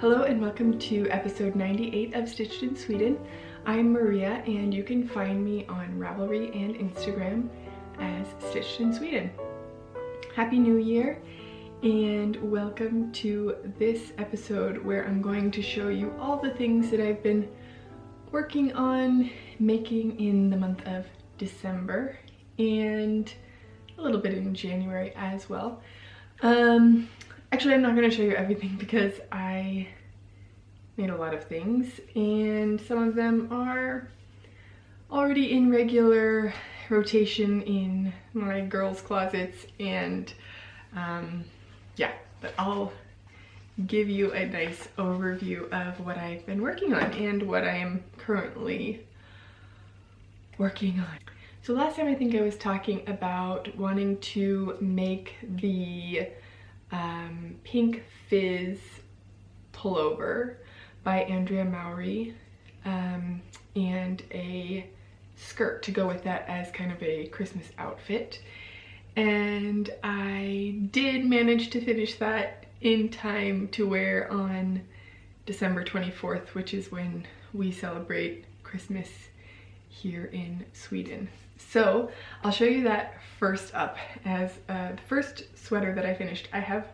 Hello and welcome to episode 98 of Stitched in Sweden. I'm Maria and you can find me on Ravelry and Instagram as Stitched in Sweden. Happy New Year and welcome to this episode where I'm going to show you all the things that I've been working on making in the month of December and a little bit in January as well. Actually, I'm not going to show you everything because I made a lot of things and some of them are already in regular rotation in my girls' closets and yeah, but I'll give you a nice overview of what I've been working on and what I am currently working on. So last time I think I was talking about wanting to make the pink Fizz pullover by Andrea Mowry and a skirt to go with that as kind of a Christmas outfit. And I did manage to finish that in time to wear on December 24th, which is when we celebrate Christmas here in Sweden. So I'll show you that first up as the first sweater that I finished. I have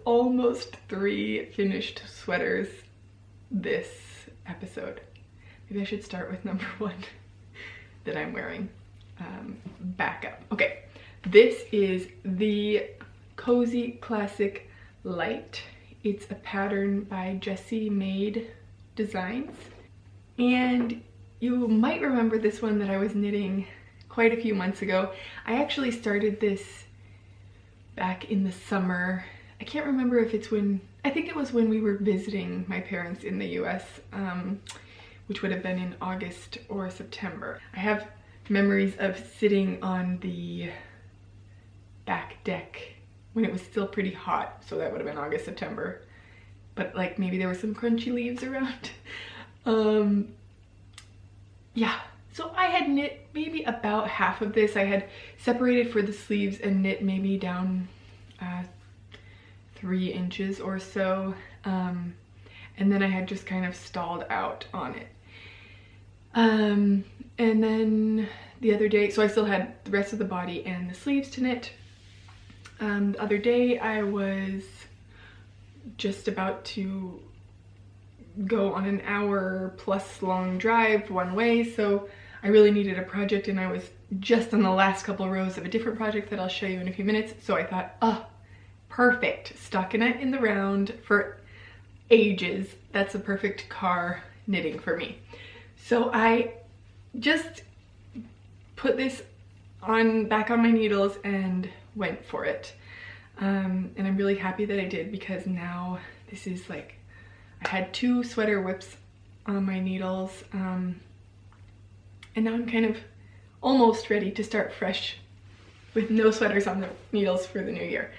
almost three finished sweaters this episode. Maybe I should start with number one that I'm wearing. Back up. Okay, this is the Cozy Classic Light. It's a pattern by Jessie Made Designs. And you might remember this one that I was knitting quite a few months ago. I actually started this back in the summer. I can't remember if it's when, I think it was when we were visiting my parents in the US, which would have been in August or September. I have memories of sitting on the back deck when it was still pretty hot, so that would have been August, September. But like maybe there were some crunchy leaves around. Yeah, so I had knit maybe about half of this. I had separated for the sleeves and knit maybe down 3 inches or so. And then I had just kind of stalled out on it. And then the other day, so I still had the rest of the body and the sleeves to knit. The other day I was just about to go on an hour plus long drive one way, so I really needed a project and I was just on the last couple rows of a different project that I'll show you in a few minutes. So I thought, oh, perfect, stockinette in the round for ages. That's a perfect car knitting for me. So I just put this back on my needles and went for it. And I'm really happy that I did because now this is like, I had 2 sweater whips on my needles, and now I'm kind of almost ready to start fresh with no sweaters on the needles for the new year.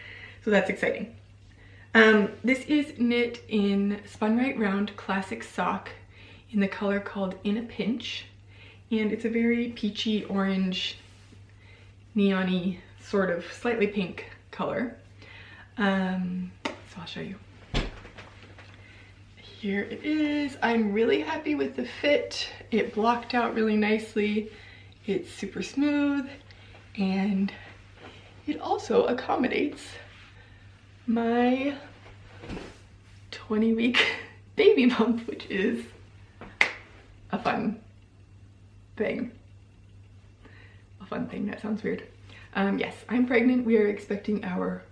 So that's exciting. This is knit in Spun Right Round Classic Sock in the color called In a Pinch, and it's a very peachy orange, neon-y, sort of slightly pink color. So I'll show you. Here it is. I'm really happy with the fit. It blocked out really nicely. It's super smooth and it also accommodates my 20-week baby bump, which is a fun thing. A fun thing, that sounds weird. Yes, I'm pregnant. We are expecting our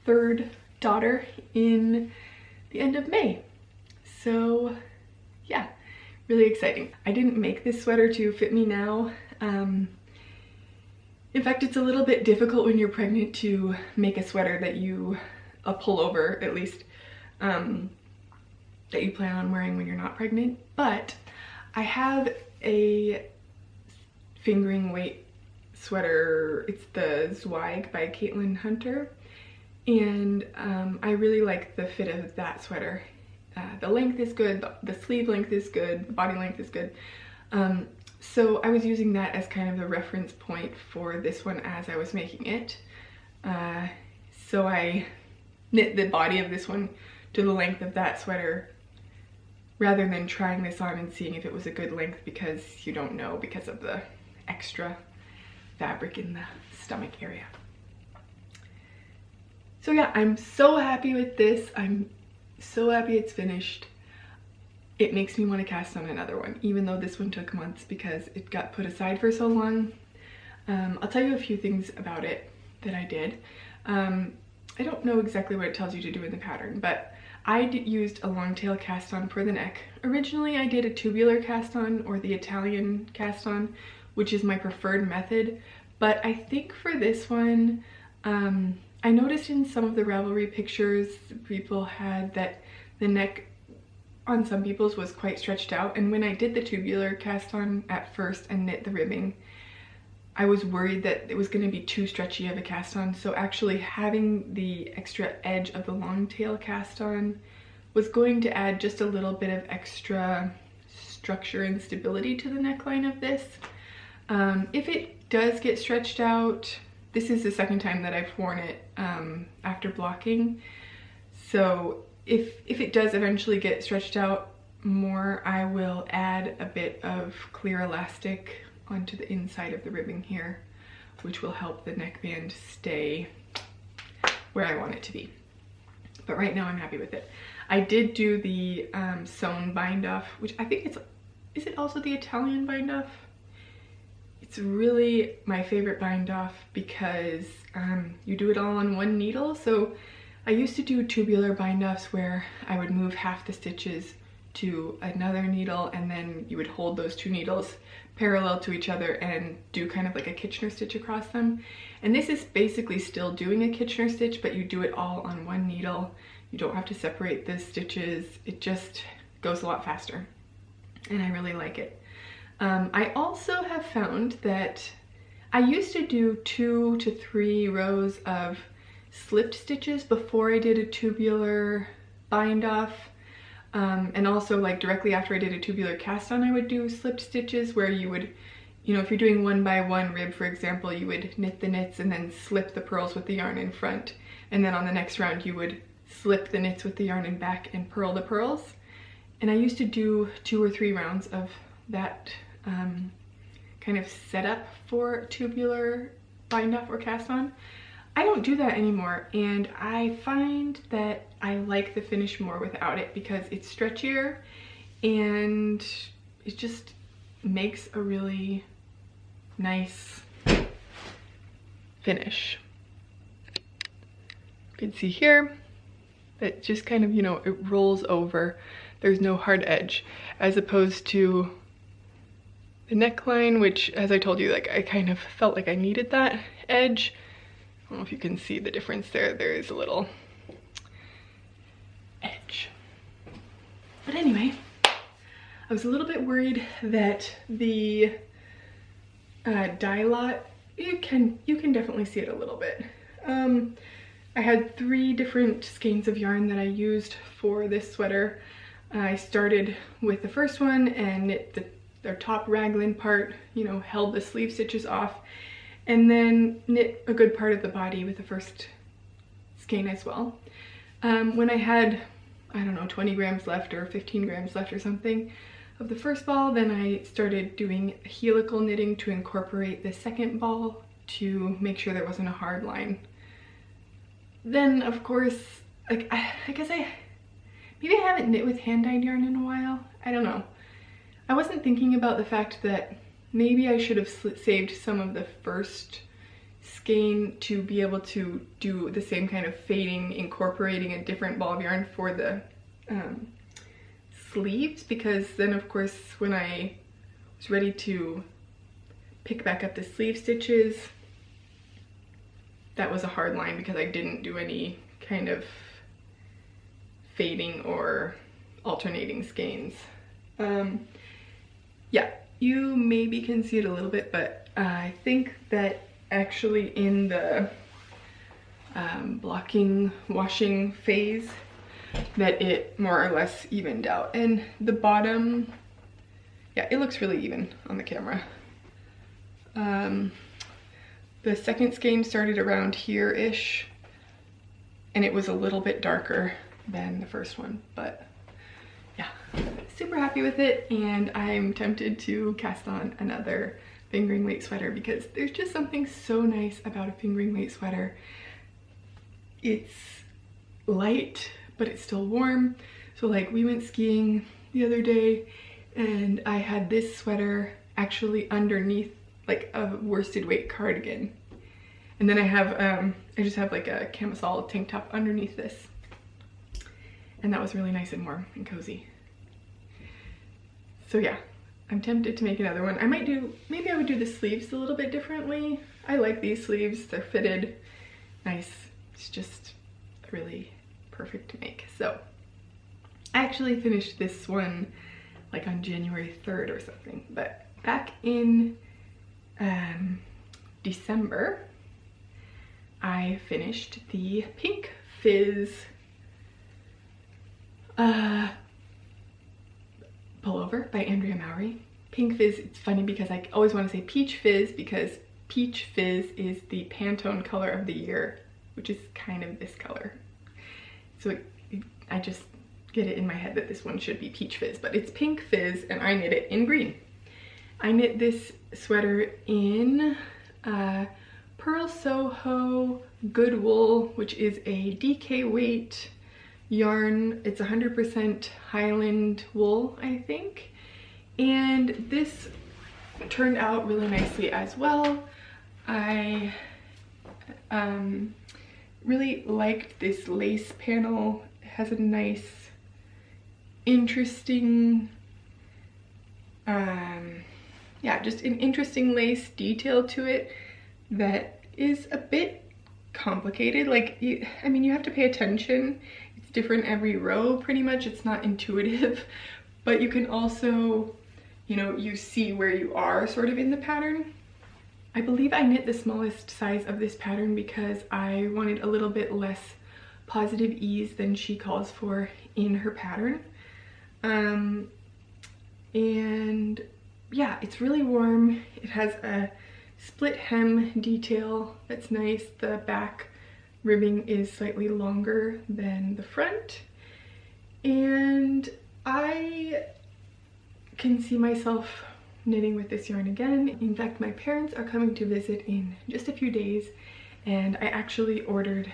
3rd daughter in the end of May. So yeah, really exciting. I didn't make this sweater to fit me now. In fact, it's a little bit difficult when you're pregnant to make a sweater that a pullover at least, that you plan on wearing when you're not pregnant. But I have a fingering weight sweater. It's the Zweig by Caitlin Hunter. And I really like the fit of that sweater. The length is good, the sleeve length is good, the body length is good. So I was using that as kind of the reference point for this one as I was making it. So I knit the body of this one to the length of that sweater rather than trying this on and seeing if it was a good length, because you don't know because of the extra fabric in the stomach area. So yeah, I'm so happy with this. I'm so happy it's finished. It makes me want to cast on another one, even though this one took months because it got put aside for so long. I'll tell you a few things about it that I did. I don't know exactly what it tells you to do in the pattern, but I used a long tail cast on for the neck. Originally I did a tubular cast on, or the Italian cast on, which is my preferred method, but I think for this one, I noticed in some of the Ravelry pictures people had that the neck on some people's was quite stretched out, and when I did the tubular cast on at first and knit the ribbing, I was worried that it was going to be too stretchy of a cast on, so actually having the extra edge of the long tail cast on was going to add just a little bit of extra structure and stability to the neckline of this. If it does get stretched out, this is the second time that I've worn it after blocking, so if it does eventually get stretched out more, I will add a bit of clear elastic onto the inside of the ribbing here, which will help the neckband stay where I want it to be. But right now I'm happy with it. I did do the sewn bind off, which I think is it also the Italian bind off? It's really my favorite bind off because you do it all on one needle. So I used to do tubular bind offs where I would move half the stitches to another needle, and then you would hold those two needles parallel to each other and do kind of like a Kitchener stitch across them. And this is basically still doing a Kitchener stitch, but you do it all on one needle. You don't have to separate the stitches. It just goes a lot faster, and I really like it. I also have found that I used to do 2 to 3 rows of slipped stitches before I did a tubular bind off. And also, like, directly after I did a tubular cast on, I would do slipped stitches where you would, you know, if you're doing 1 by 1 rib, for example, you would knit the knits and then slip the purls with the yarn in front. And then on the next round, you would slip the knits with the yarn in back and purl the purls. And I used to do 2 or 3 rounds of that kind of setup for tubular bind off or cast on. I don't do that anymore, and I find that I like the finish more without it because it's stretchier and it just makes a really nice finish. You can see here that just kind of, you know, it rolls over. There's no hard edge, as opposed to the neckline, which, as I told you, like, I kind of felt like I needed that edge. I don't know if you can see the difference there. There is a little edge. But anyway, I was a little bit worried that the dye lot, you can definitely see it a little bit. I had 3 different skeins of yarn that I used for this sweater. I started with the first one and knit their top raglan part, you know, held the sleeve stitches off, and then knit a good part of the body with the first skein as well. When I had, I don't know, 20 grams left or 15 grams left or something of the first ball, then I started doing helical knitting to incorporate the second ball to make sure there wasn't a hard line. Then, of course, like, I guess maybe I haven't knit with hand-dyed yarn in a while. I don't know. I wasn't thinking about the fact that maybe I should have saved some of the first skein to be able to do the same kind of fading, incorporating a different ball of yarn for the sleeves, because then, of course, when I was ready to pick back up the sleeve stitches, that was a hard line because I didn't do any kind of fading or alternating skeins. Yeah, you maybe can see it a little bit, but I think that actually in the blocking, washing phase, that it more or less evened out. And the bottom, yeah, it looks really even on the camera. The second skein started around here-ish, and it was a little bit darker than the first one, but yeah, super happy with it. And I'm tempted to cast on another fingering weight sweater because there's just something so nice about a fingering weight sweater. It's light, but it's still warm. So like we went skiing the other day and I had this sweater actually underneath like a worsted weight cardigan. And then I have, I just have like a camisole tank top underneath this. And that was really nice and warm and cozy. So yeah, I'm tempted to make another one. I might do, maybe I would do the sleeves a little bit differently. I like these sleeves, they're fitted, nice. It's just really perfect to make. So I actually finished this one like on January 3rd or something, but back in December, I finished the Pink Fizz pullover by Andrea Mowry. Pink Fizz, it's funny because I always want to say Peach Fizz because Peach Fizz is the Pantone color of the year, which is kind of this color. So I just get it in my head that this one should be Peach Fizz, but it's Pink Fizz and I knit it in green. I knit this sweater in Pearl Soho Good Wool, which is a DK weight yarn. It's 100% Highland wool, I think. And this turned out really nicely as well. I really liked this lace panel. It has a nice, interesting, yeah, just an interesting lace detail to it that is a bit complicated. Like, I mean, you have to pay attention. It's different every row pretty much. It's not intuitive, but you can also, you know, you see where you are sort of in the pattern. I believe I knit the smallest size of this pattern because I wanted a little bit less positive ease than she calls for in her pattern. And yeah, it's really warm. It has a split hem detail that's nice. The back ribbing is slightly longer than the front. And I can see myself knitting with this yarn again. In fact, my parents are coming to visit in just a few days, and I actually ordered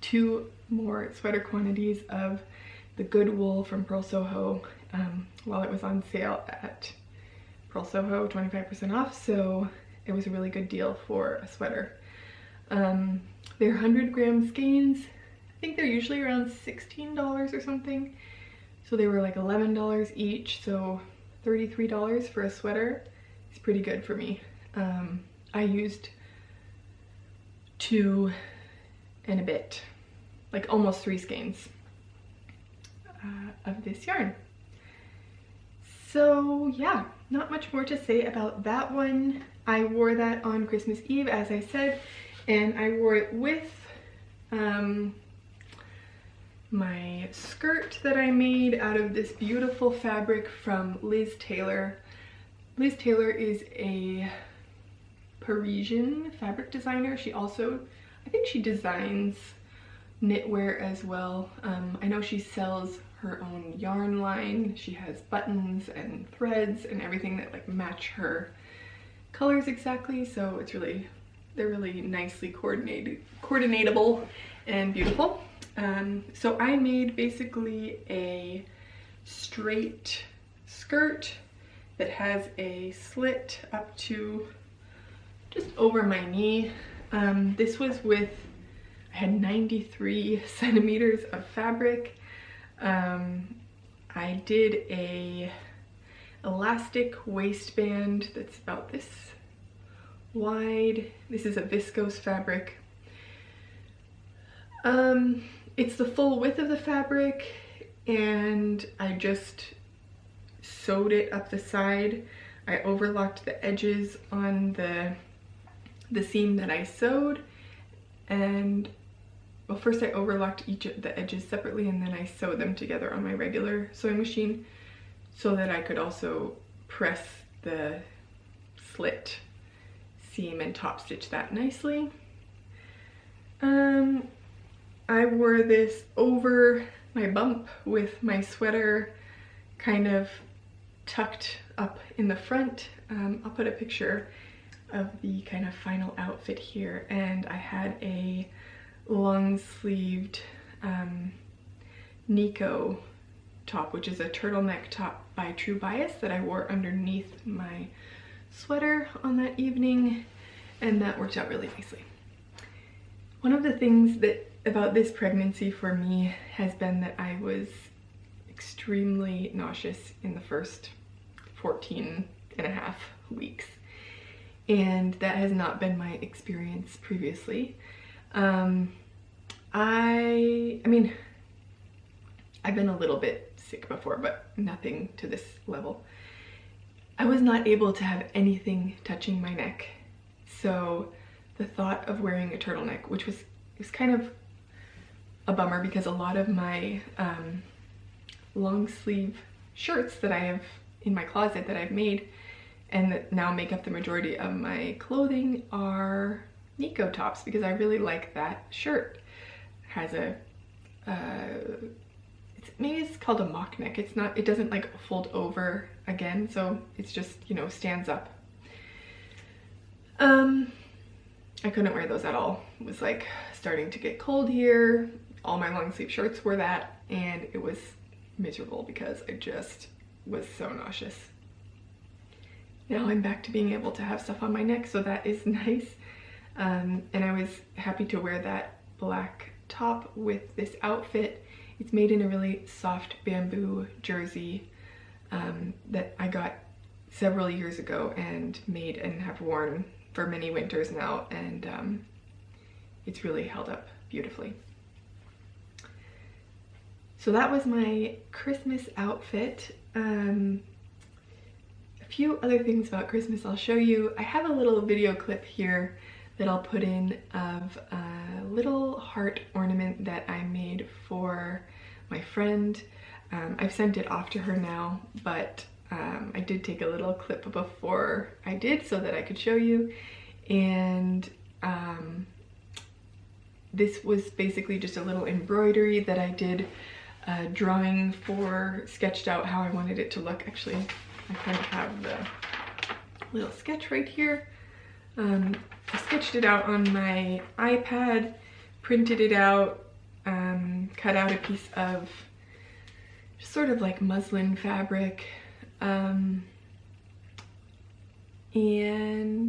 2 more sweater quantities of the Good Wool from Pearl Soho while it was on sale at Pearl Soho, 25% off, so it was a really good deal for a sweater. They're 100-gram skeins. I think they're usually around $16 or something, so they were like $11 each, so $33 for a sweater is pretty good for me. I used 2 and a bit, like almost 3 skeins of this yarn. So yeah, not much more to say about that one. I wore that on Christmas Eve, as I said, and I wore it with my skirt that I made out of this beautiful fabric from Liz Taylor. Liz Taylor is a Parisian fabric designer. She also, I think she designs knitwear as well. I know she sells her own yarn line. She has buttons and threads and everything that like match her colors exactly, so it's really, they're really nicely coordinatable and beautiful. So I made basically a straight skirt that has a slit up to just over my knee. This was with, I had 93 centimeters of fabric. I did a elastic waistband that's about this wide. This is a viscose fabric. It's the full width of the fabric, and I just sewed it up the side. I overlocked the edges on the seam that I sewed, and well, first I overlocked each of the edges separately, and then I sewed them together on my regular sewing machine so that I could also press the slit seam and top stitch that nicely. I wore this over my bump with my sweater kind of tucked up in the front. I'll put a picture of the kind of final outfit here, and I had a long-sleeved Nico top, which is a turtleneck top by True Bias that I wore underneath my sweater on that evening, and that worked out really nicely. One of the things that about this pregnancy for me has been that I was extremely nauseous in the first 14 and a half weeks, and that has not been my experience previously. I mean, I've been a little bit sick before, but nothing to this level. I was not able to have anything touching my neck, so the thought of wearing a turtleneck, which was kind of a bummer because a lot of my long sleeve shirts that I have in my closet that I've made and that now make up the majority of my clothing are Nico tops, because I really like that shirt. It has a maybe it's called a mock neck. It's not, it doesn't like fold over again, so it's just, you know, stands up. I couldn't wear those at all. It was like starting to get cold here. All my long sleeve shirts were that, and it was miserable because I just was so nauseous. Now I'm back to being able to have stuff on my neck, so that is nice. And I was happy to wear that black top with this outfit. It's made in a really soft bamboo jersey that I got several years ago and made and have worn for many winters now, and it's really held up beautifully. So that was my Christmas outfit. A few other things about Christmas I'll show you. I have a little video clip here that I'll put in of a little heart ornament that I made for my friend. I've sent it off to her now, but I did take a little clip before I did so that I could show you. And this was basically just a little embroidery that I did, drawing for, sketched out how I wanted it to look. Actually, I kind of have the little sketch right here. I sketched it out on my iPad, printed it out, cut out a piece of just sort of like muslin fabric, and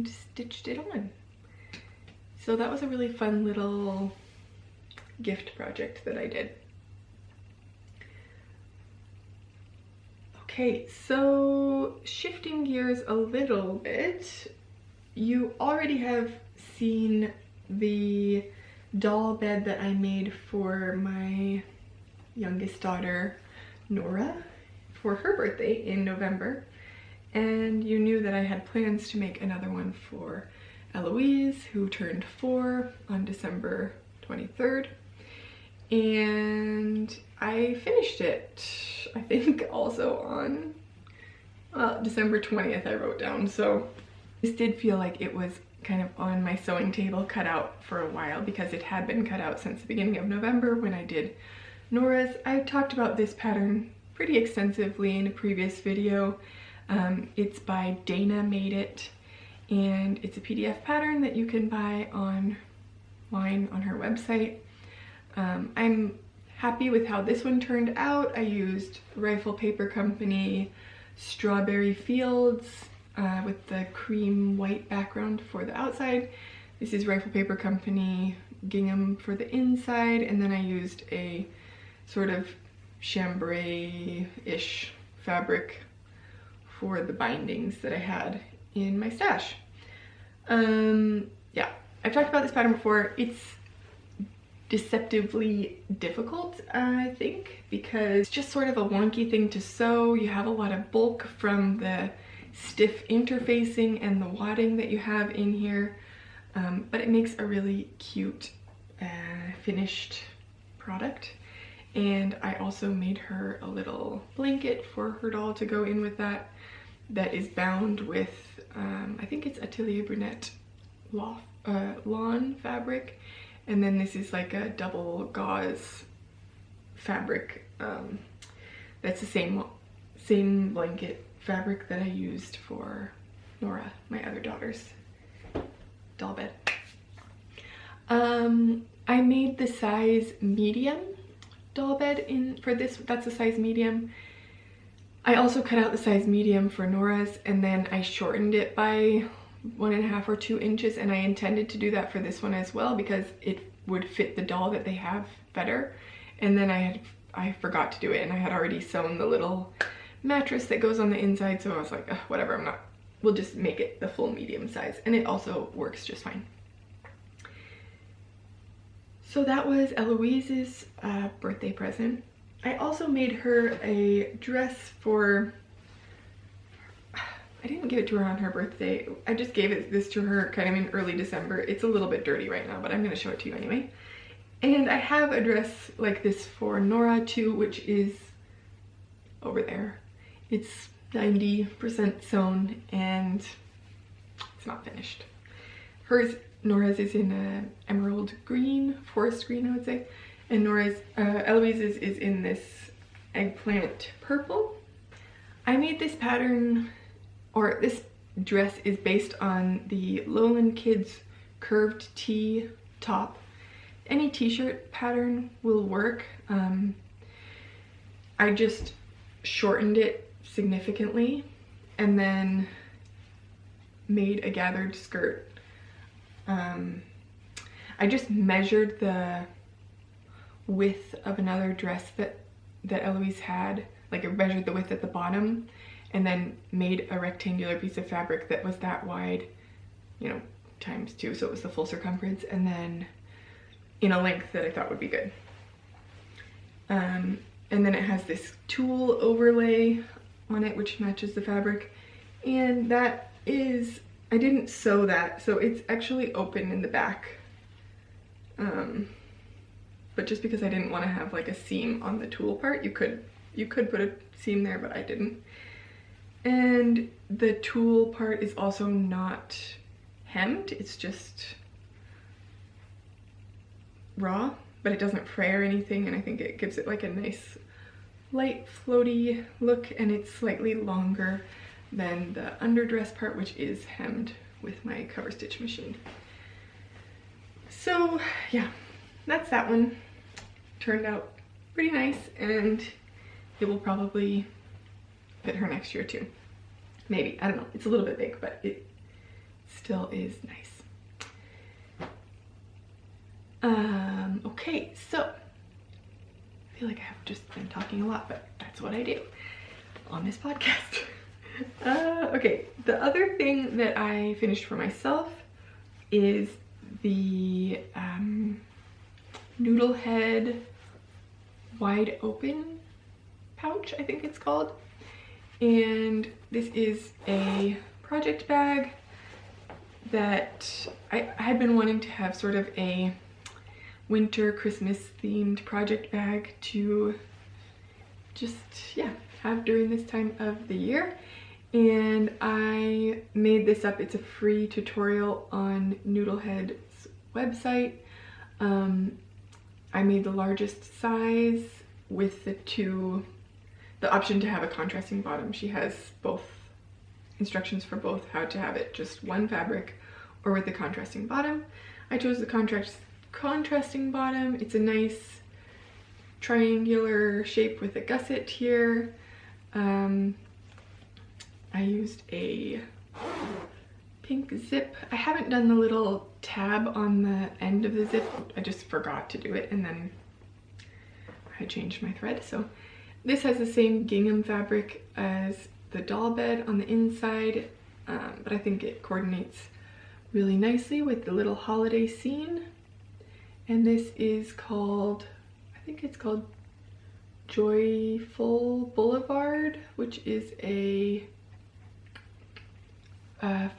stitched it on. So that was a really fun little gift project that I did. Okay, so shifting gears a little bit, you already have seen the doll bed that I made for my youngest daughter, Nora, for her birthday in November. And you knew that I had plans to make another one for Eloise, who turned 4 on December 23rd. And I finished it, I think also on December 20th I wrote down. So this did feel like it was kind of on my sewing table, cut out for a while, because it had been cut out since the beginning of November when I did Nora's. I talked about this pattern pretty extensively in a previous video. It's by Dana Made It, and it's a PDF pattern that you can buy online on her website. I'm happy with how this one turned out. I used Rifle Paper Company Strawberry Fields with the cream white background for the outside. This is Rifle Paper Company gingham for the inside, and then I used a sort of chambray-ish fabric for the bindings that I had in my stash. Yeah, I've talked about this pattern before. It's deceptively difficult, I think, because it's just sort of a wonky thing to sew. You have a lot of bulk from the stiff interfacing and the wadding that you have in here, but it makes a really cute finished product. And I also made her a little blanket for her doll to go in with that is bound with I think it's Atelier Brunette lawn fabric, and then this is like a double gauze fabric. That's the same blanket fabric that I used for Nora, my other daughter's doll bed. I made the size medium doll bed for this. That's a size medium. I also cut out the size medium for Nora's, and then I shortened it by 1.5 or 2 inches, and I intended to do that for this one as well because it would fit the doll that they have better. And then I forgot to do it, and I had already sewn the little mattress that goes on the inside, so I was like, whatever, we'll just make it the full medium size, and it also works just fine. So that was Eloise's birthday present. I also made her a dress for, I didn't give it to her on her birthday. I just gave this to her kind of in early December. It's a little bit dirty right now, but I'm gonna show it to you anyway. And I have a dress like this for Nora too, which is over there. It's 90% sewn and it's not finished. Nora's is in a emerald green, forest green, I would say. And Eloise's is in this eggplant purple. I made this pattern, or this dress is based on the Lowland Kids curved tee top. Any t-shirt pattern will work. I just shortened it significantly and then made a gathered skirt. I just measured the width of another dress that Eloise had. Like I measured the width at the bottom and then made a rectangular piece of fabric that was that wide, you know, times 2, so it was the full circumference, and then in a length that I thought would be good. And then it has this tulle overlay on it which matches the fabric, and that is, I didn't sew that, so it's actually open in the back. But just because I didn't want to have like a seam on the tulle part, you could put a seam there, but I didn't. And the tulle part is also not hemmed, it's just raw, but it doesn't fray or anything, and I think it gives it like a nice light floaty look, and it's slightly longer than the underdress part, which is hemmed with my cover stitch machine. So yeah, that's that one. Turned out pretty nice, and it will probably fit her next year too. Maybe, I don't know, it's a little bit big, but it still is nice. Okay, so I feel like I have just been talking a lot, but that's what I do on this podcast. Okay, the other thing that I finished for myself is the noodle head wide open pouch, I think it's called. And this is a project bag that I had been wanting to have sort of a winter Christmas themed project bag to just, yeah, have during this time of the year. And I made this up. It's a free tutorial on Noodlehead's website. I made the largest size with the option to have a contrasting bottom. She has both instructions for both, how to have it just one fabric or with the contrasting bottom. I chose the contrasting bottom. It's a nice triangular shape with a gusset here. I used a pink zip. I haven't done the little tab on the end of the zip. I just forgot to do it, and then I changed my thread. So this has the same gingham fabric as the doll bed on the inside, but I think it coordinates really nicely with the little holiday scene. And this is called, I think it's called Joyful Boulevard, which is a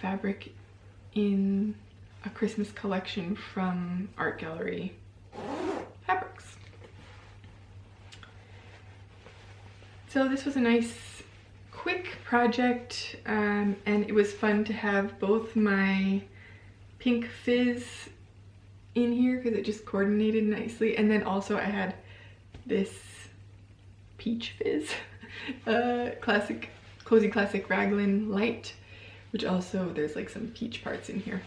fabric in a Christmas collection from Art Gallery Fabrics. So this was a nice quick project, and it was fun to have both my pink Fizz in here because it just coordinated nicely, and then also I had this peach fizz, classic, cozy classic raglan light, which also there's like some peach parts in here.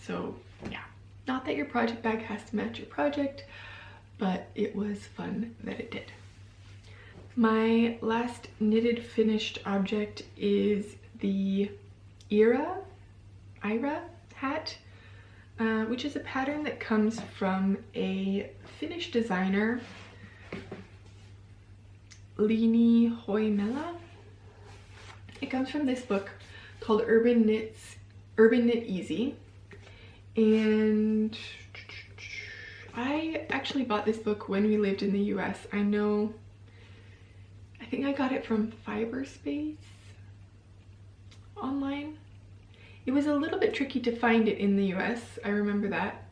So yeah, not that your project bag has to match your project, but it was fun that it did. My last knitted finished object is the Ira hat, which is a pattern that comes from a Finnish designer, Leini Hoimela. It comes from this book called Urban Knit Easy, and I actually bought this book when we lived in the US. I think I got it from Fiberspace online. It was a little bit tricky to find it in the US, I remember that.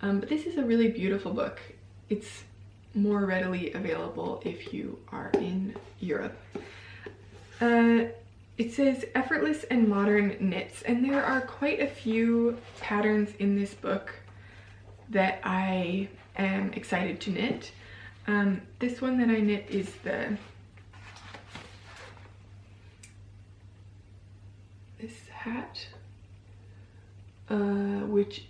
But this is a really beautiful book. It's more readily available if you are in Europe. It says effortless and modern knits, and there are quite a few patterns in this book that I am excited to knit. This one that I knit is this hat, which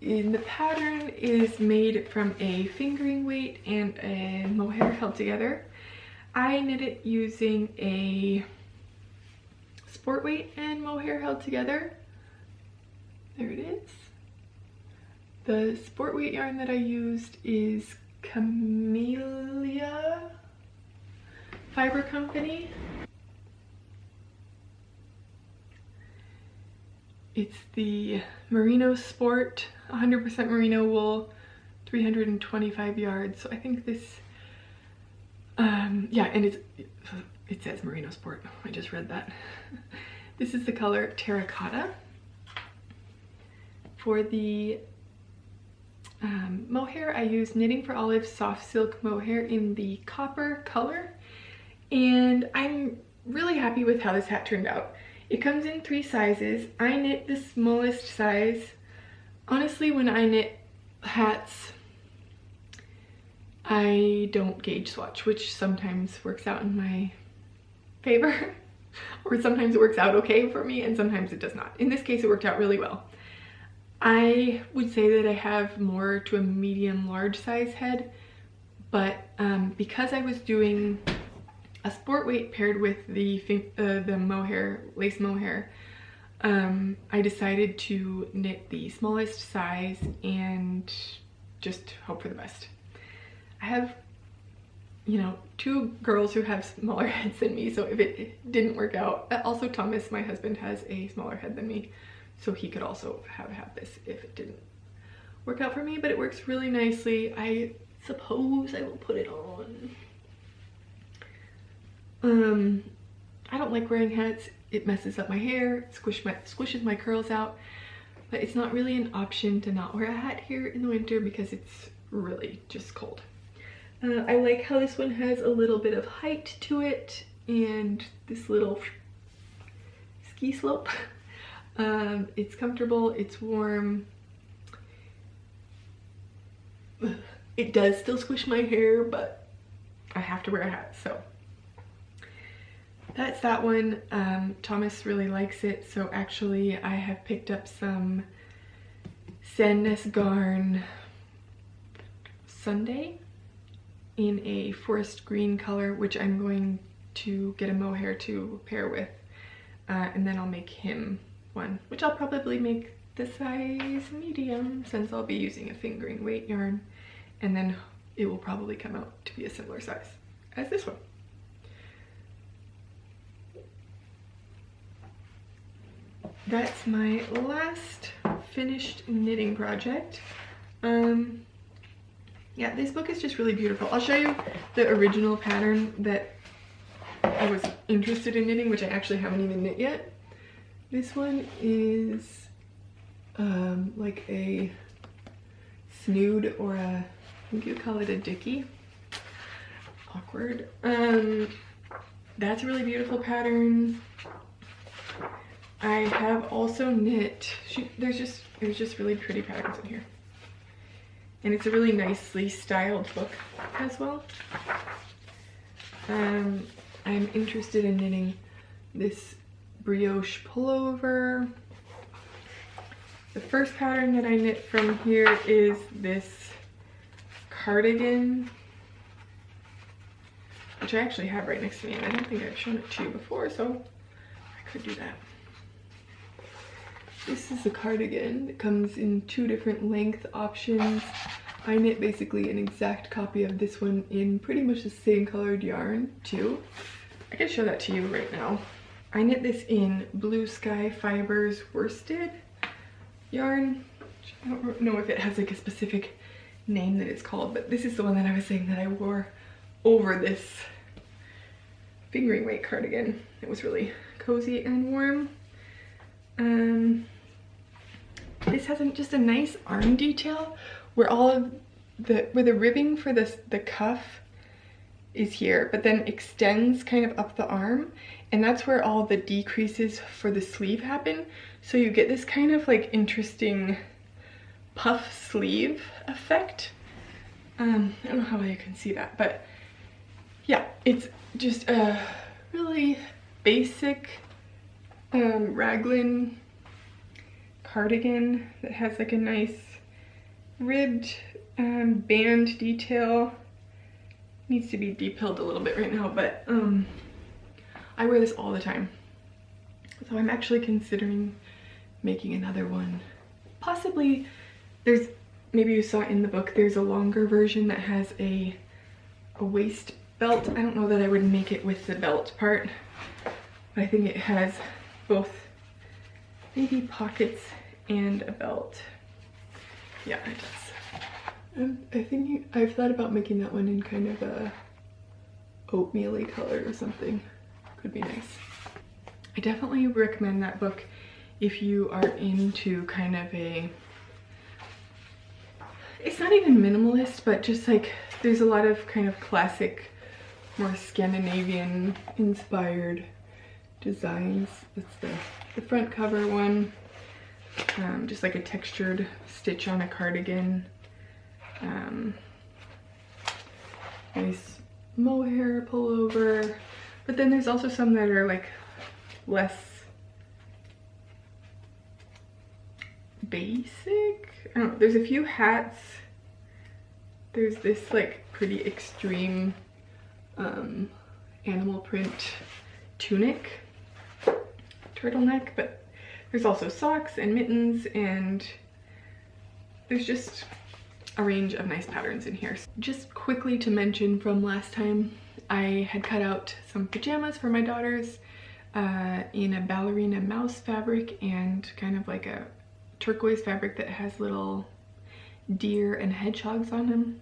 in the pattern is made from a fingering weight and a mohair held together. I knit it using a sport weight and mohair held together. There it is. The sport weight yarn that I used is Camellia Fiber Company. It's the Merino Sport, 100% merino wool, 325 yards. So I think this, yeah, and it says Merino Sport. I just read that. This is the color Terracotta. For the mohair, I used Knitting for Olive soft silk mohair in the copper color, and I'm really happy with how this hat turned out. It comes in 3 sizes. I knit the smallest size. Honestly, when I knit hats, I don't gauge swatch, which sometimes works out in my favor, or sometimes it works out okay for me, and sometimes it does not. In this case, it worked out really well. I would say that I have more to a medium large size head, but because I was doing a sport weight paired with the mohair, lace mohair, I decided to knit the smallest size and just hope for the best. I have, you know, 2 girls who have smaller heads than me, so if it didn't work out, also Thomas, my husband, has a smaller head than me, so he could also have this if it didn't work out for me, but it works really nicely. I suppose I will put it on. I don't like wearing hats. It messes up my hair, squishes my curls out, but it's not really an option to not wear a hat here in the winter because it's really just cold. I like how this one has a little bit of height to it and this little ski slope. It's comfortable, it's warm. It does still squish my hair, but I have to wear a hat, so that's that one. Thomas really likes it, so actually I have picked up some Sandnes Garn Sunday in a forest green color, which I'm going to get a mohair to pair with, and then I'll make him one, which I'll probably make the size medium since I'll be using a fingering weight yarn, and then it will probably come out to be a similar size as this one. That's my last finished knitting project. Yeah, this book is just really beautiful. I'll show you the original pattern that I was interested in knitting, which I actually haven't even knit yet. This one is like a snood, or I think you call it a dicky. Awkward. That's a really beautiful pattern. I have also knit, there's just really pretty patterns in here. And it's a really nicely styled book as well. I'm interested in knitting this brioche pullover. The first pattern that I knit from here is this cardigan, which I actually have right next to me, and I don't think I've shown it to you before, so I could do that. This is a cardigan that comes in 2 different length options. I knit basically an exact copy of this one in pretty much the same colored yarn too. I can show that to you right now. I knit this in Blue Sky Fibers worsted yarn. I don't know if it has like a specific name that it's called, but this is the one that I was saying that I wore over this fingering weight cardigan. It was really cozy and warm. This has just a nice arm detail where all of where the ribbing for the cuff is here, but then extends kind of up the arm, and that's where all the decreases for the sleeve happen. So you get this kind of like interesting puff sleeve effect. I don't know how well you can see that, but yeah, it's just a really basic raglan cardigan that has like a nice ribbed band detail. Needs to be de-pilled a little bit right now, but I wear this all the time. So I'm actually considering making another one. Possibly, maybe you saw in the book, there's a longer version that has a waist belt. I don't know that I would make it with the belt part, but I think it has both maybe pockets and a belt. Yeah, it does. I think I've thought about making that one in kind of a oatmeal-y color or something. Could be nice. I definitely recommend that book if you are into kind of it's not even minimalist, but just like there's a lot of kind of classic, more Scandinavian inspired designs. That's the front cover one. Just like a textured stitch on a cardigan. Nice mohair pullover. But then there's also some that are like less basic. I don't know, there's a few hats. There's this like pretty extreme animal print tunic, turtleneck, but there's also socks and mittens, and there's just a range of nice patterns in here. Just quickly to mention from last time, I had cut out some pajamas for my daughters in a ballerina mouse fabric and kind of like a turquoise fabric that has little deer and hedgehogs on them.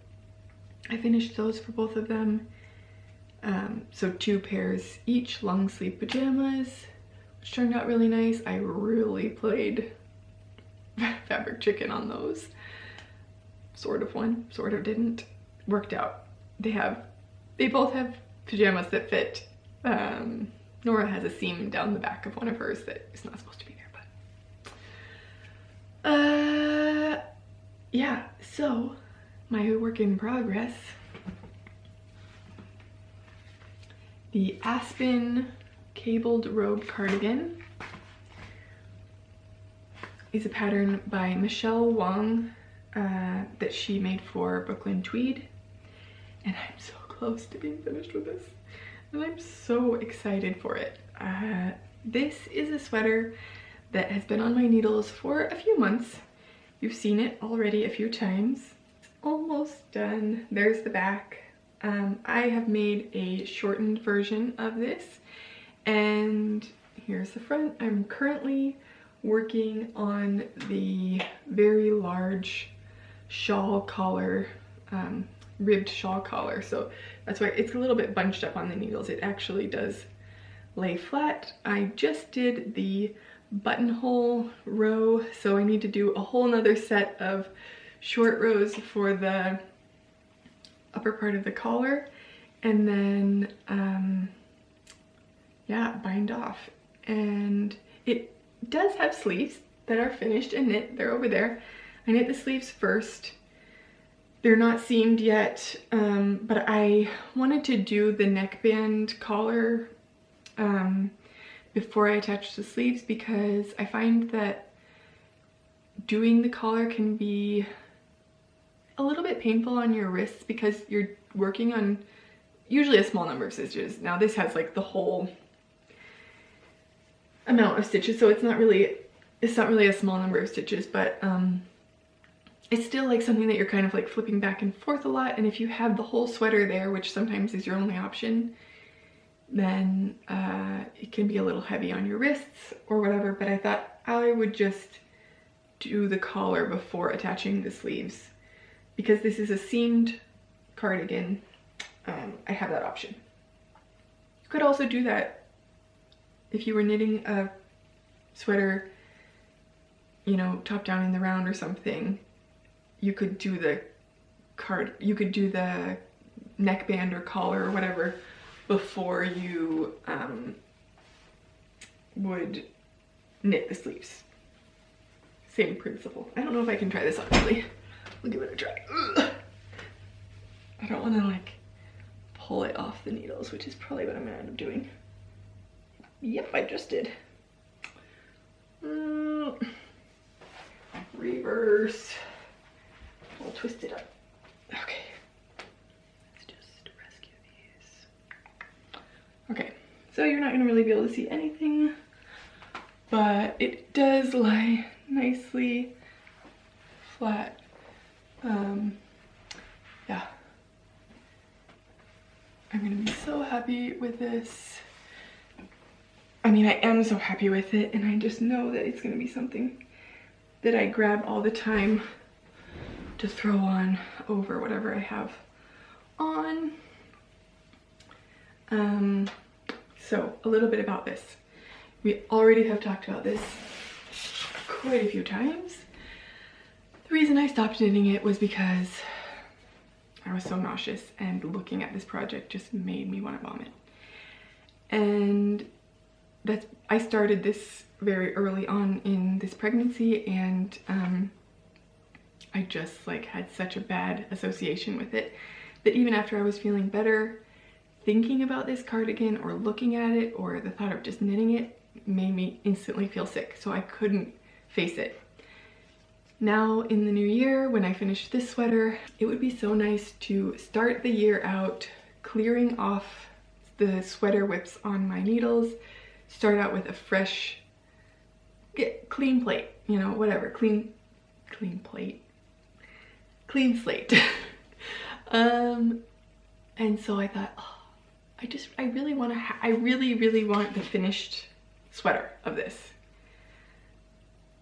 I finished those for both of them. So 2 pairs each, long sleeve pajamas, which turned out really nice. I really played fabric chicken on those. Sort of won, sort of didn't. Worked out. They both have pajamas that fit. Nora has a seam down the back of one of hers that is not supposed to be there, but yeah, so my work in progress. The Aspen cabled robe cardigan is a pattern by Michelle Wong that she made for Brooklyn Tweed, and I'm so close to being finished with this, and I'm so excited for it. This is a sweater that has been on my needles for a few months. You've seen it already a few times. It's almost done. There's the back. I have made a shortened version of this, and here's the front. I'm currently working on the very large shawl collar, ribbed shawl collar, so that's why it's a little bit bunched up on the needles. It actually does lay flat. I just did the buttonhole row, so I need to do a whole nother set of short rows for the upper part of the collar, and then yeah, bind off. And it does have sleeves that are finished and knit. They're over there. I knit the sleeves first, They're not seamed yet, but I wanted to do the neckband collar before I attach the sleeves, because I find that doing the collar can be a little bit painful on your wrists because you're working on usually a small number of stitches. Now this has like the whole amount of stitches, so it's not really a small number of stitches, but it's still like something that you're kind of like flipping back and forth a lot. And if you have the whole sweater there, which sometimes is your only option, then it can be a little heavy on your wrists or whatever. But I thought I would just do the collar before attaching the sleeves. Because this is a seamed cardigan, I have that option. You could also do that if you were knitting a sweater, you know, top down in the round or something. You could do the neckband or collar or whatever before you would knit the sleeves. Same principle. I don't know if I can try this on really. We'll give it a try. Ugh. I don't want to like pull it off the needles, which is probably what I'm gonna end up doing. Yep, I just did. Reverse. We'll twist it up. Okay. Let's just rescue these. Okay, so you're not gonna really be able to see anything, but it does lie nicely flat. Yeah. I'm gonna be so happy with this. I mean, I am so happy with it, and I just know that it's gonna be something that I grab all the time to throw on over whatever I have on. So a little bit about this. We already have talked about this quite a few times. The reason I stopped knitting it was because I was so nauseous, and looking at this project just made me want to vomit. And I started this very early on in this pregnancy, and I just like had such a bad association with it that even after I was feeling better, thinking about this cardigan or looking at it or the thought of just knitting it made me instantly feel sick, so I couldn't face it. Now in the new year, when I finish this sweater, it would be so nice to start the year out clearing off the sweater whips on my needles, start out with a fresh, clean plate, you know, whatever, clean plate, clean slate. And so I thought, oh, I really want the finished sweater of this.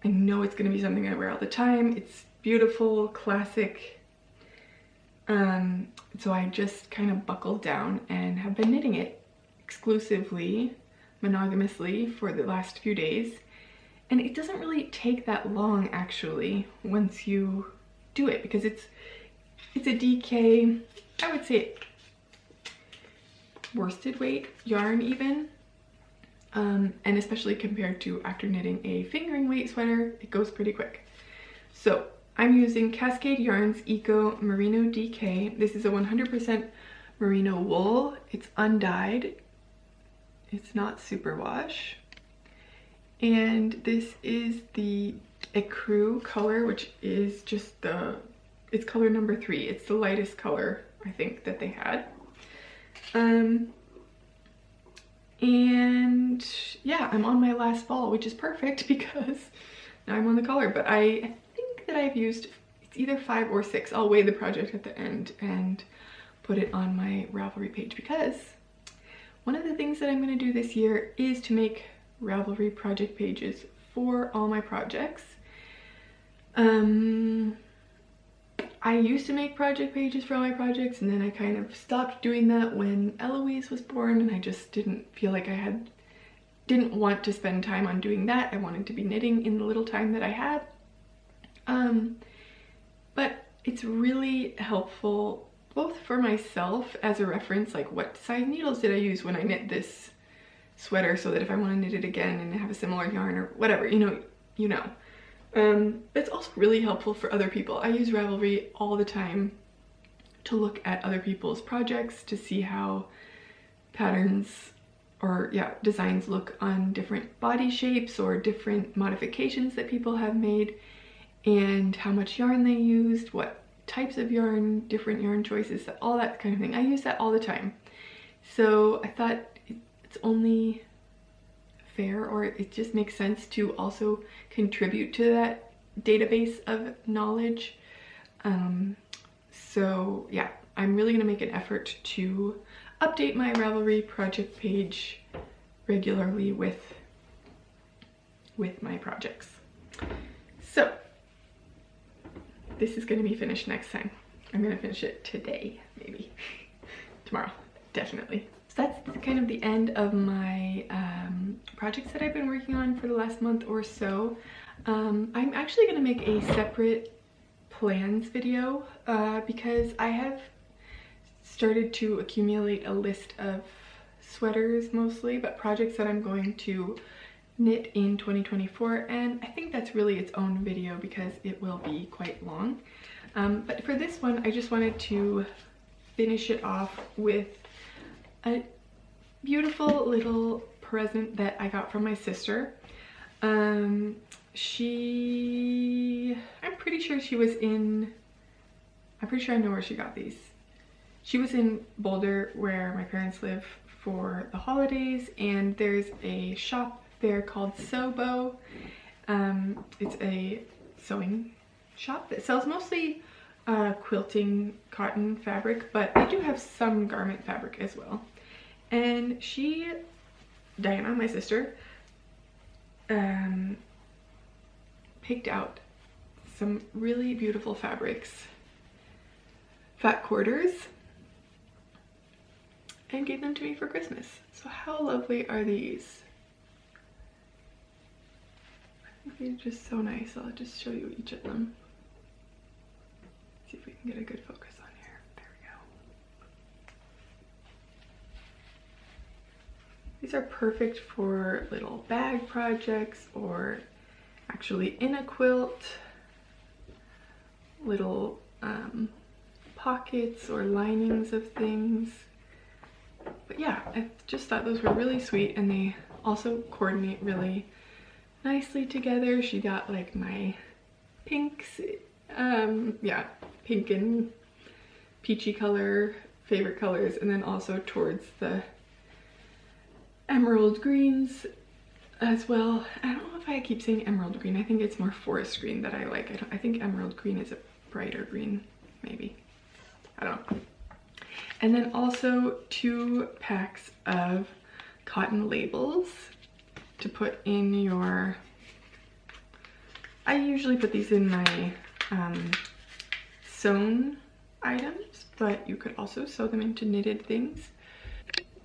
I know it's gonna be something I wear all the time. It's beautiful, classic. So I just kind of buckled down and have been knitting it exclusively, monogamously for the last few days. And it doesn't really take that long actually once you do it, because it's a DK, I would say worsted weight yarn even. And especially compared to after knitting a fingering weight sweater, it goes pretty quick. So I'm using Cascade Yarns Eco Merino DK. This is a 100% merino wool. It's undyed. It's not superwash. And this is the ecru color, which is just it's color number 3. It's the lightest color, I think, that they had. And yeah, I'm on my last fall, which is perfect because now I'm on the collar. But I think that I've used, it's either 5 or 6. I'll weigh the project at the end and put it on my Ravelry page, because one of the things that I'm going to do this year is to make Ravelry project pages for all my projects. I used to make project pages for all my projects, and then I kind of stopped doing that when Eloise was born, and I just didn't feel like didn't want to spend time on doing that. I wanted to be knitting in the little time that I had. But it's really helpful both for myself as a reference, like what size needles did I use when I knit this sweater, so that if I want to knit it again and have a similar yarn or whatever, you know. It's also really helpful for other people. I use Ravelry all the time to look at other people's projects to see how patterns or designs look on different body shapes or different modifications that people have made, and how much yarn they used, what types of yarn, different yarn choices, all that kind of thing. I use that all the time. So I thought it's only fair, or it just makes sense to also contribute to that database of knowledge. So yeah, I'm really gonna make an effort to update my Ravelry project page regularly with my projects. So this is gonna be finished next time. I'm gonna finish it today, maybe. Tomorrow, definitely. So that's kind of the end of my projects that I've been working on for the last month or so. I'm actually gonna make a separate plans video because I have started to accumulate a list of sweaters mostly, but projects that I'm going to knit in 2024, and I think that's really its own video because it will be quite long. But for this one, I just wanted to finish it off with a beautiful little present that I got from my sister. I'm pretty sure I know where she got these. She was in Boulder, where my parents live, for the holidays, and there's a shop there called Sobo. It's a sewing shop that sells mostly quilting cotton fabric, but they do have some garment fabric as well. And Diana, my sister, picked out some really beautiful fabrics, fat quarters, and gave them to me for Christmas. So how lovely are these? I think they're just so nice. I'll just show you each of them. See if we can get a good focus on here. There we go. These are perfect for little bag projects, or actually in a quilt, little pockets or linings of things. But yeah, I just thought those were really sweet, and they also coordinate really nicely together. She got like my pinks, pink and peachy color, favorite colors, and then also towards the emerald greens as well. I don't know if I keep saying emerald green. I think it's more forest green that I like. I think emerald green is a brighter green, maybe. I don't know. And then also 2 packs of cotton labels to put in your, I usually put these in my sewn items, but you could also sew them into knitted things.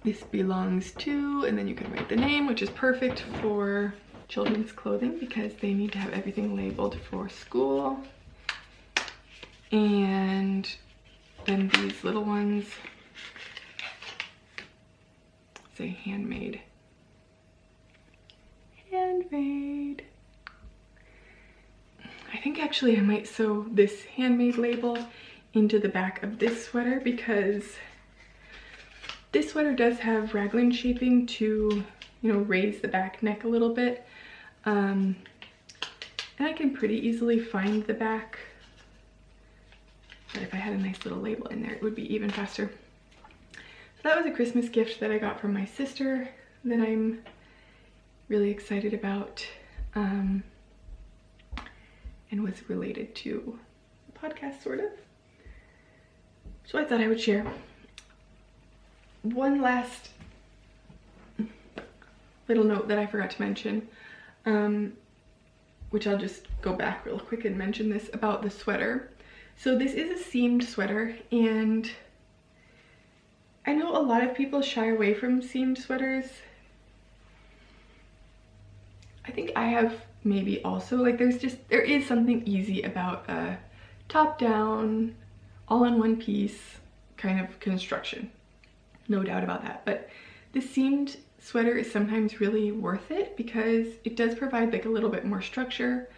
This belongs to, and then you can write the name, which is perfect for children's clothing because they need to have everything labeled for school. And then these little ones say handmade. Handmade. I think actually I might sew this handmade label into the back of this sweater because this sweater does have raglan shaping to, you know, raise the back neck a little bit. And I can pretty easily find the back. But if I had a nice little label in there, it would be even faster. So that was a Christmas gift that I got from my sister that I'm really excited about, and was related to the podcast, sort of. So I thought I would share. One last little note that I forgot to mention, which I'll just go back real quick and mention this about the sweater. So this is a seamed sweater, and I know a lot of people shy away from seamed sweaters. I think I have maybe also, like there is something easy about a top-down, all-in-one piece kind of construction. No doubt about that. But the seamed sweater is sometimes really worth it because it does provide like a little bit more structure,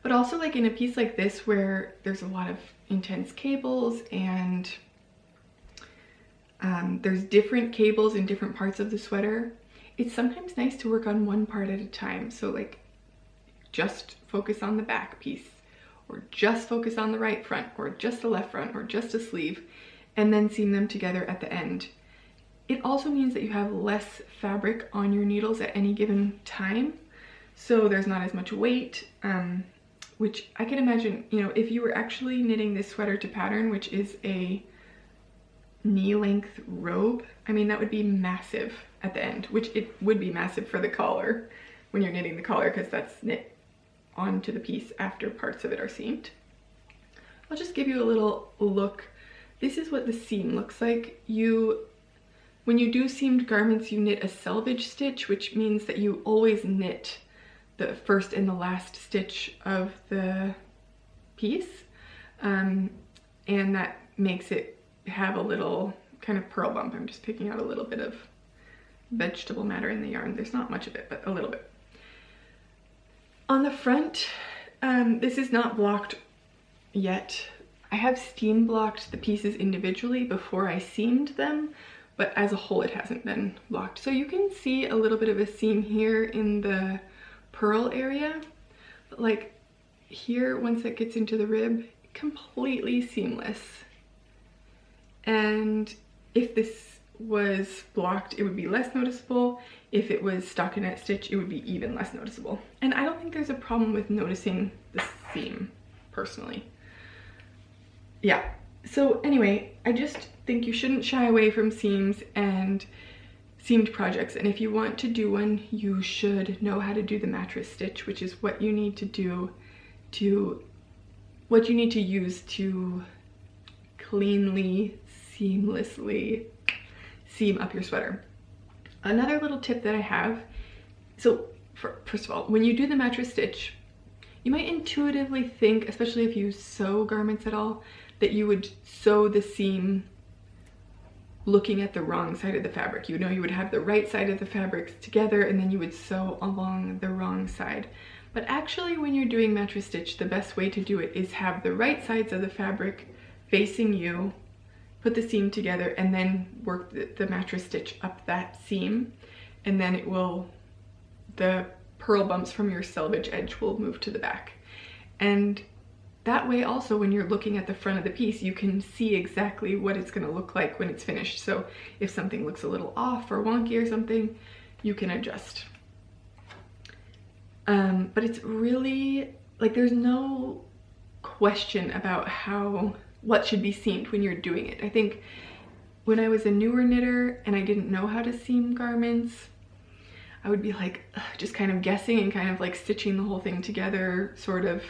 but also like in a piece like this where there's a lot of intense cables and There's different cables in different parts of the sweater. It's sometimes nice to work on one part at a time. So like just focus on the back piece, or just focus on the right front, or just the left front, or just a sleeve, and then seam them together at the end. It also means that you have less fabric on your needles at any given time, so there's not as much weight, which I can imagine, you know, if you were actually knitting this sweater to pattern, which is a knee-length robe, I mean, that would be massive at the end, which it would be massive for the collar when you're knitting the collar, because that's knit onto the piece after parts of it are seamed. I'll just give you a little look. This is what the seam looks like. When you do seamed garments, you knit a selvage stitch, which means that you always knit the first and the last stitch of the piece, and that makes it have a little kind of purl bump. I'm just picking out a little bit of vegetable matter in the yarn. There's not much of it, but a little bit. On the front, this is not blocked yet. I have steam blocked the pieces individually before I seamed them, but as a whole it hasn't been blocked. So you can see a little bit of a seam here in the purl area, but like here, once it gets into the rib, completely seamless. And if this was blocked, it would be less noticeable. If it was stockinette stitch, it would be even less noticeable. And I don't think there's a problem with noticing the seam, personally. Yeah, so anyway, I just think you shouldn't shy away from seams and seamed projects. And if you want to do one, you should know how to do the mattress stitch, which is what you need to do what you need to use to cleanly, seamlessly seam up your sweater. Another little tip that I have, so first of all, when you do the mattress stitch, you might intuitively think, especially if you sew garments at all, that you would sew the seam looking at the wrong side of the fabric. You know, you would have the right side of the fabrics together and then you would sew along the wrong side. But actually, when you're doing mattress stitch, the best way to do it is have the right sides of the fabric facing you, put the seam together, and then work the mattress stitch up that seam, and then it will, the purl bumps from your selvage edge will move to the back. And that way also, when you're looking at the front of the piece, you can see exactly what it's going to look like when it's finished. So if something looks a little off or wonky or something, you can adjust. But it's really, like, there's no question about what should be seamed when you're doing it. I think when I was a newer knitter and I didn't know how to seam garments, I would be like just kind of guessing and kind of like stitching the whole thing together sort of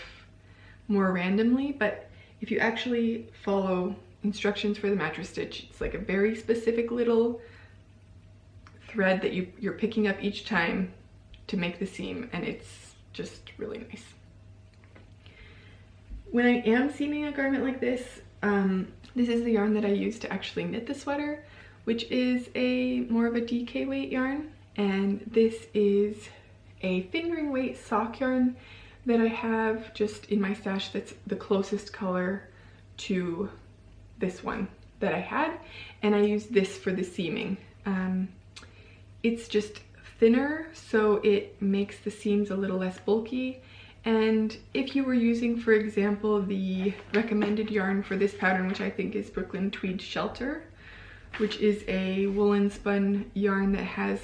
more randomly. But if you actually follow instructions for the mattress stitch, it's like a very specific little thread that you're picking up each time to make the seam, and it's just really nice. When I am seaming a garment like this, this is the yarn that I use to actually knit the sweater, which is more of a DK weight yarn, and this is a fingering weight sock yarn that I have just in my stash that's the closest color to this one that I had, and I use this for the seaming. It's just thinner, so it makes the seams a little less bulky. And if you were using, for example, the recommended yarn for this pattern, which I think is Brooklyn Tweed Shelter, which is a woolen spun yarn that has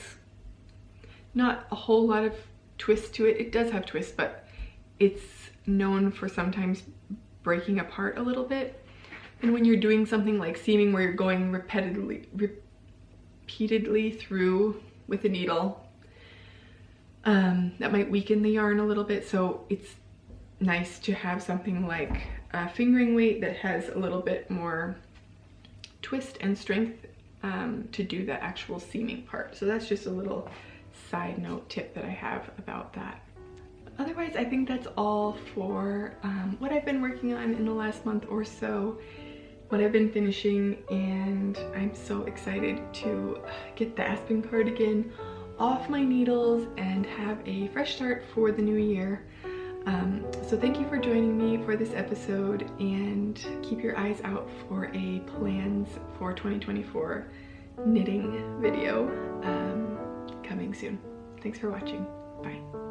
not a whole lot of twist to it. It does have twists, but it's known for sometimes breaking apart a little bit. And when you're doing something like seaming where you're going repeatedly through with a needle, that might weaken the yarn a little bit. So it's nice to have something like a fingering weight that has a little bit more twist and strength to do the actual seaming part. So that's just a little side note tip that I have about that. Otherwise, I think that's all for what I've been working on in the last month or so, what I've been finishing, and I'm so excited to get the Aspen cardigan off my needles and have a fresh start for the new year. So thank you for joining me for this episode, and keep your eyes out for a plans for 2024 knitting video coming soon. Thanks for watching. Bye.